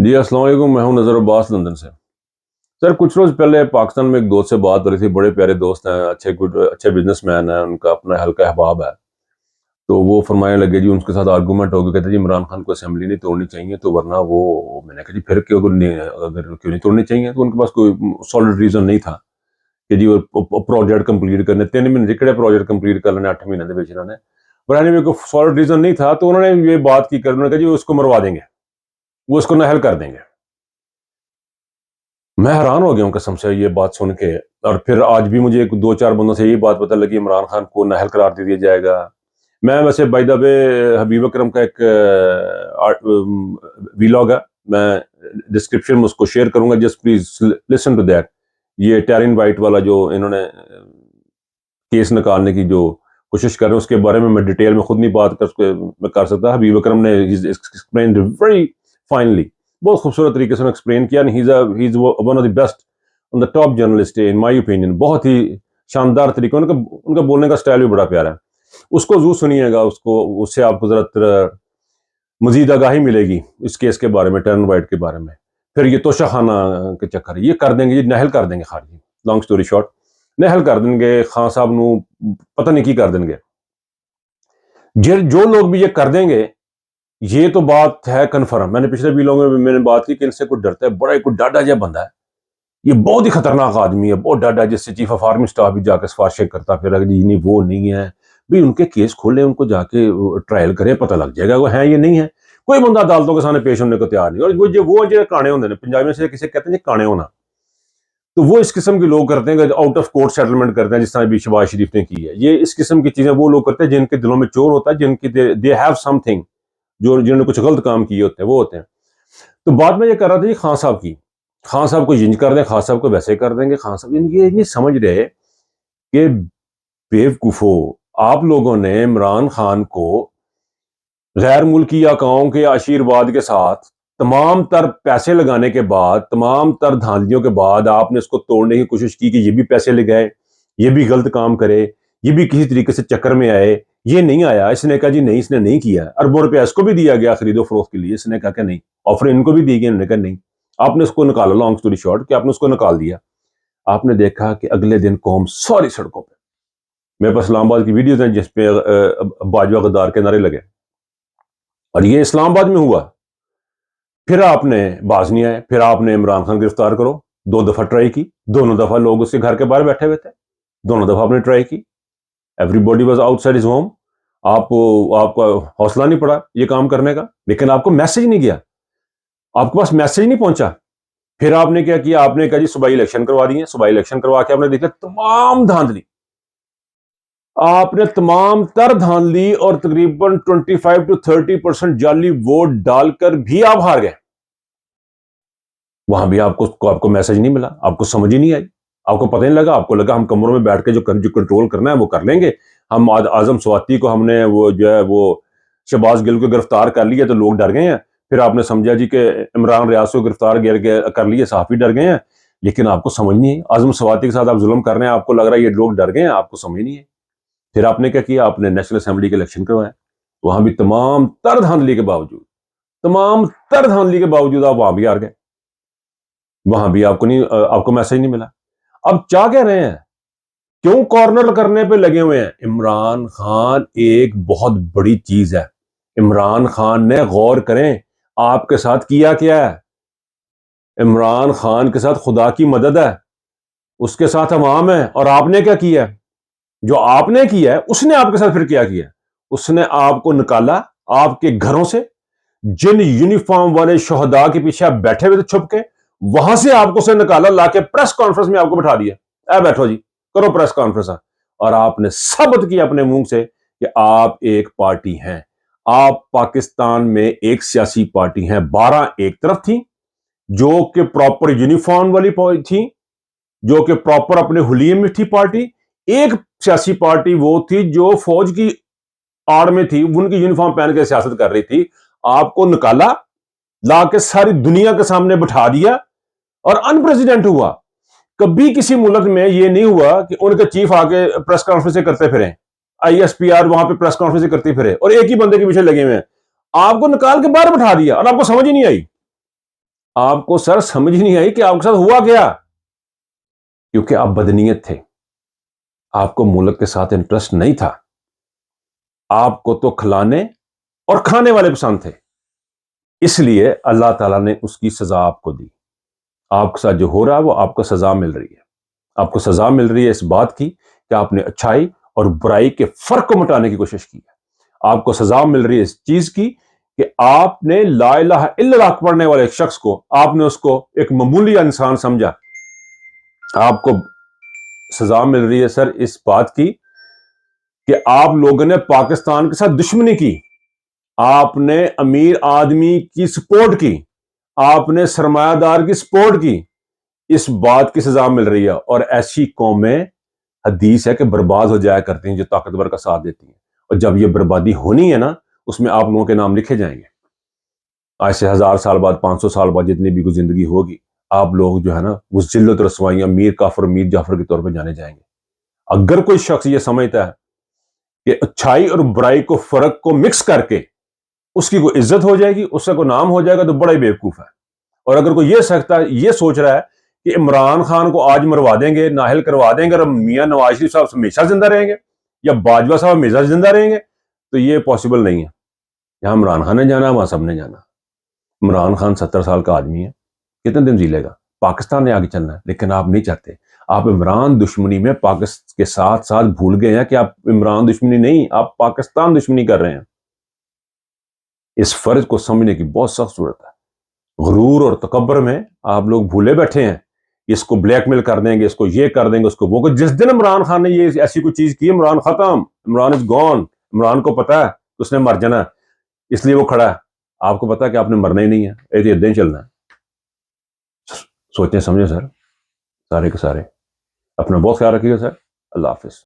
جی अस्सलाम वालेकुम, मैं हूं नज़र अब्बास लंदन से। सर कुछ रोज़ पहले पाकिस्तान में एक दोस्त से बात हो रही थी, बड़े प्यारे दोस्त हैं, अच्छे बिजनेसमैन हैं, उनका अपना हल्का अहबाब है। तो वो फरमाने लगे जी उनके साथ आर्गूमेंट हो गया, कहते जी इमरान खान को असेंबली नहीं तोड़नी चाहिए, तो वरना वो, मैंने कहा जी फिर क्यों अगर क्यों नहीं तोड़नी चाहिए, तो उनके पास कोई सॉलिड रीज़न नहीं था कि जी वो प्रोजेक्ट कंप्लीट करने 3 महीने जिकड़े प्रोजेक्ट कंप्लीट कर लेने 8 महीने ਦੇ ਵਿੱਚ इन्होंने, पर एनीवे कोई सॉलिड रीज़न नहीं था, तो उन्होंने ये बात की कर, उन्होंने कहा जी उसको मरवा देंगे, वो उसको नहल कर देंगे। मैं हैरान हो गया हूँ कसम से ये बात सुन के। और फिर आज भी मुझे 2-4 बंदों से ये बात पता लगी इमरान खान को नाअहल करार दे दिया जाएगा। मैं वैसे बाय द वे हबीब अकरम का एक वीलॉग है, मैं डिस्क्रिप्शन में उसको शेयर करूंगा, just please listen to that. ये टैरिन वाइट वाला जो इन्होंने केस निकालने की जो कोशिश कर रहे हैं उसके बारे में मैं डिटेल में खुद नहीं बात कर सकता। हबीब अकरम ने एक्सप्लेन्ड वेरी फाइनली, बहुत खूबसूरत तरीके से एक्सप्लेन किया। He is one of the best on the top journalist in my opinion. बहुत ही शानदार तरीका, उनका बोलने का स्टाइल भी बड़ा प्यारा है। उसको जरूर सुनिएगा, उससे आपको जरा मजीद आगाही मिलेगी इस केस के बारे में, टर्न वाइट के बारे में। फिर ये तोशाखाना के चक्कर ये कर देंगे, ये नहल कर देंगे खारिजी। लॉन्ग स्टोरी शॉर्ट, नहल कर देंगे खान साहब नू, पता नहीं की कर देंगे। जो लोग भी ये कर देंगे, ये तो बात है कन्फर्म। मैंने पिछले वीडियो में मैंने बात की कि इनसे कोई डरता है, बड़ा कोई डाडा जहा बंदा है, ये बहुत ही खतरनाक आदमी है, बहुत डाडा, जिससे चीफ ऑफ आर्मी स्टाफ भी जाकर सिफारिशें करता फिर जी नहीं वो नहीं है। भाई उनके केस खोले, उनको जाके ट्रायल करें, पता लग जाएगा वो है ये नहीं है। कोई बंदा अदालतों के सामने पेश होने को तैयार नहीं। और वो जो काने होंगे, पंजाबी में से किसे कहते हैं काने होना, तो वो इस किस्म के लोग करते हैं, आउट ऑफ कोर्ट सेटलमेंट करते हैं, जिस तरह भी शहबाज शरीफ ने की है। ये इस किस्म की चीजें वो लोग करते हैं जिनके दिलों में चोर होता है, जिनकी दे हैव समथिंग, जो जिन्होंने कुछ गलत काम किए होते हैं वो होते हैं। तो बात में ये कर रहा था जी खान साहब की, खान साहब को यंज कर दें, खान साहब को वैसे कर देंगे। खान साहब ये नहीं समझ रहे कि बेवकूफो, आप लोगों ने इमरान खान को गैर मुल्की आकाओं के आशीर्वाद के साथ तमाम तर पैसे लगाने के बाद, तमाम तर धांधलियों के बाद आपने इसको तोड़ने की कोशिश की कि ये भी पैसे लगाए, ये भी गलत काम करे, ये भी किसी तरीके से चक्कर में आए। ये नहीं आया, इसने कहा जी नहीं, इसने नहीं किया। अरबों रुपया इसको भी दिया गया खरीदो फरोख्त के लिए, इसने कहा कि नहीं। ऑफर इनको भी दी गई, इन्होंने कहा नहीं। आपने उसको निकाला, लॉन्ग स्टोरी शॉर्ट, कि आपने उसको निकाल दिया। आपने देखा कि अगले दिन कौम सारी सड़कों पे, मेरे पास इस्लामाबाद की वीडियोज हैं जिसपे बाजवा गद्दार के नारे लगे, और ये इस्लामाबाद में हुआ। फिर आपने बाज नहीं आए, फिर आपने इमरान खान गिरफ्तार करो, 2 दफा ट्राई की, दोनों दफा लोग उसके घर के बाहर बैठे हुए थे, दोनों दफा आपने ट्राई की, everybody was outside his home. आपका हौसला नहीं पड़ा ये काम करने का, लेकिन आपको मैसेज नहीं गया, आपके पास मैसेज नहीं पहुंचा। फिर आपने क्या किया, आपने कहा जी सुबह इलेक्शन करवा दिए। सुबह इलेक्शन करवा के आपने देखा तमाम धांधली, आपने तमाम तर धांधली और तकरीबन 25 to 30% जाली वोट डालकर भी आप हार गए। वहां भी आपको मैसेज नहीं मिला, आपको समझ ही नहीं आई, आपको पता नहीं लगा। आपको लगा हम कमरों में बैठ के जो कंट्रोल करना है वो कर लेंगे। हम आजम स्वाति को हमने वो जो है वो शहबाज गिल को गिरफ्तार कर लिया तो लोग डर गए हैं। फिर आपने समझा जी कि इमरान रियाज को गिरफ्तार कर लिए, सहाफी डर गए हैं। लेकिन आपको समझ नहीं है, आजम स्वाति के साथ आप जुल्म कर रहे हैं, आपको लग रहा है ये लोग डर गए हैं, आपको समझ नहीं है। फिर आपने क्या किया, आपने नेशनल असेंबली के इलेक्शन करवाए। वहां भी तमाम तर धांधली के बावजूद, आप वहां भी हार गए, वहां भी आपको मैसेज नहीं मिला। अब क्या कह रहे हैं, क्यों कॉर्नर करने पे लगे हुए हैं? इमरान खान एक बहुत बड़ी चीज है। इमरान खान ने, गौर करें, आपके साथ किया क्या है। इमरान खान के साथ खुदा की मदद है, उसके साथ अवाम है। और आपने क्या किया, जो आपने किया है उसने आपके साथ फिर क्या किया, उसने आपको निकाला आपके घरों से, जिन यूनिफॉर्म वाले शहदा के पीछे आप बैठे हुए थे छुप के, वहां से आपको उसने निकाला, लाके प्रेस कॉन्फ्रेंस में आपको बैठा दिया, बैठो जी करो प्रेस कॉन्फ्रेंस। और आपने साबित किया अपने मुंह से कि आप एक पार्टी हैं। आप पाकिस्तान में एक सियासी पार्टी हैं। 12 एक तरफ थी जो कि प्रॉपर यूनिफॉर्म वाली थी, जो कि प्रॉपर अपने हुलिये में थी पार्टी। एक सियासी पार्टी वो थी जो फौज की आड़ में थी, उनकी यूनिफॉर्म पहन के सियासत कर रही थी। आपको निकाला, लाके सारी दुनिया के सामने बिठा दिया और अनप्रेसिडेंट हुआ। कभी किसी मुल्क में यह नहीं हुआ कि उनके चीफ आके प्रेस कॉन्फ्रेंस करते फिरे, ISPR वहां पे प्रेस कॉन्फ्रेंस करते फिरे और एक ही बंदे के पीछे लगे हुए हैं। आपको निकाल के बाहर बिठा दिया और आपको समझ ही नहीं आई। آپ کو سر سمجھ نہیں آئی کہ آپ کے ساتھ ہوا کیا، کیونکہ آپ بدنیت تھے، آپ کو ملک کے ساتھ انٹرسٹ نہیں تھا، آپ کو تو کھلانے اور کھانے والے پسند تھے، اس لیے اللہ تعالیٰ نے اس کی سزا آپ کو دی۔ آپ کے ساتھ جو ہو رہا ہے وہ آپ کو سزا مل رہی ہے، آپ کو سزا مل رہی ہے اس بات کی کہ آپ نے اچھائی اور برائی کے فرق کو مٹانے کی کوشش کی ہے، آپ کو سزا مل رہی ہے اس چیز کی کہ آپ نے لا الہ الا اللہ پڑھنے والے ایک شخص کو، آپ نے اس کو ایک معمولی انسان سمجھا۔ آپ کو سزا مل رہی ہے سر اس بات کی کہ آپ لوگوں نے پاکستان کے ساتھ دشمنی کی، آپ نے امیر آدمی کی سپورٹ کی، آپ نے سرمایہ دار کی سپورٹ کی، اس بات کی سزا مل رہی ہے۔ اور ایسی قومیں حدیث ہے کہ برباد ہو جایا کرتی ہیں جو طاقتور کا ساتھ دیتی ہیں، اور جب یہ بربادی ہونی ہے نا، اس میں آپ لوگوں کے نام لکھے جائیں گے۔ آج سے 1000 سال بعد، 500 سال بعد، جتنی بھی زندگی ہوگی، آپ لوگ جو ہے نا وہ ذلت رسوائیاں میر کافر میر جعفر کے طور پہ جانے جائیں گے۔ اگر کوئی شخص یہ سمجھتا ہے کہ اچھائی اور برائی کو فرق کو مکس کر کے اس کی کوئی عزت ہو جائے گی، اس کا کوئی نام ہو جائے گا، تو بڑا ہی بیوقوف ہے۔ اور اگر کوئی یہ سوچ رہا ہے کہ عمران خان کو آج مروا دیں گے، نااہل کروا دیں گے، اور میاں نواز شریف صاحب ہمیشہ زندہ رہیں گے، یا باجوہ صاحب ہمیشہ زندہ رہیں گے، تو یہ پاسبل نہیں ہے۔ یہاں عمران خان نے جانا، وہاں سب نے جانا۔ عمران خان 70 سال کا آدمی ہے، کتنے دن جی لے گا؟ پاکستان نے آگے چلنا ہے، لیکن آپ نہیں چاہتے۔ آپ عمران دشمنی میں پاکستان کے ساتھ ساتھ بھول گئے ہیں کہ آپ عمران دشمنی نہیں، آپ پاکستان دشمنی کر رہے ہیں۔ اس فرض کو سمجھنے کی بہت سخت ضرورت ہے۔ غرور اور تکبر میں آپ لوگ بھولے بیٹھے ہیں، اس کو بلیک میل کر دیں گے، اس کو یہ کر دیں گے، اس کو وہ۔ جس دن عمران خان نے یہ ایسی کوئی چیز کی، عمران ختم، عمران از گون، عمران کو پتا ہے اس نے مر جانا، اس لیے وہ کھڑا ہے۔ آپ کو پتا ہے کہ آپ نے مرنا ہی نہیں ہے، یہ دن چلنا ہے۔ سوچیں سمجھیں سر، سارے کے سارے۔ اپنا بہت خیال رکھیے گا سر۔ اللہ حافظ۔